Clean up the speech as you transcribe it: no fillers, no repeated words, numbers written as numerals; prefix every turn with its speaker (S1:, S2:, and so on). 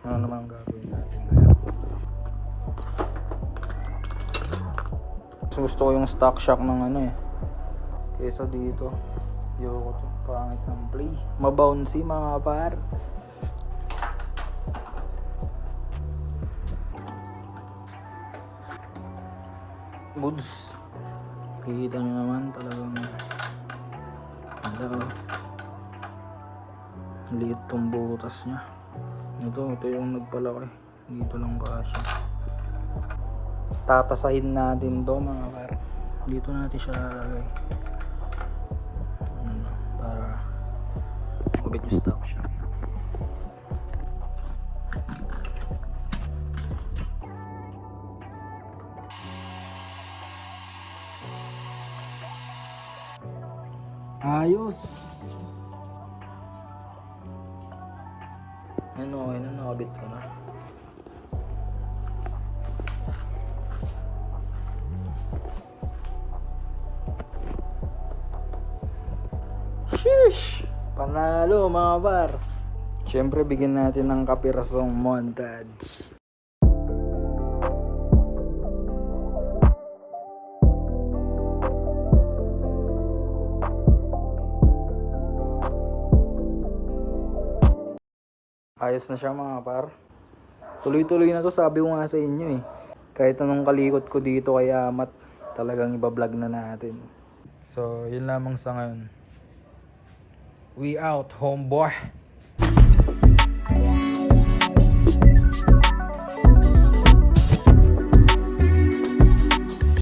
S1: Ano naman gagawin natin ngayon? Gusto ko yung stock shock ng ano eh. Kesa dito. Yoko to. Pangit ng play. Mabouncy mga par. Goods. Kikita nyo naman talagang ano, liit tong butas nya. Ito yung nagpalaki. Dito lang kasya. Tatasahin natin to mga par. Dito natin siya lalagay. Para mabit yung stock siya. Ayos. Ano, okay na, nakabit ko na. Sheesh! Panalo mga par. Siyempre bigyan natin ng kapirasong montage. Ayos na siya mga par. Tuloy-tuloy na to, sabi ko nga sa inyo eh. Kahit anong kalikot ko dito kay Amat, talagang ibablog na natin. So, yun lamang sa ngayon. We out, homeboy!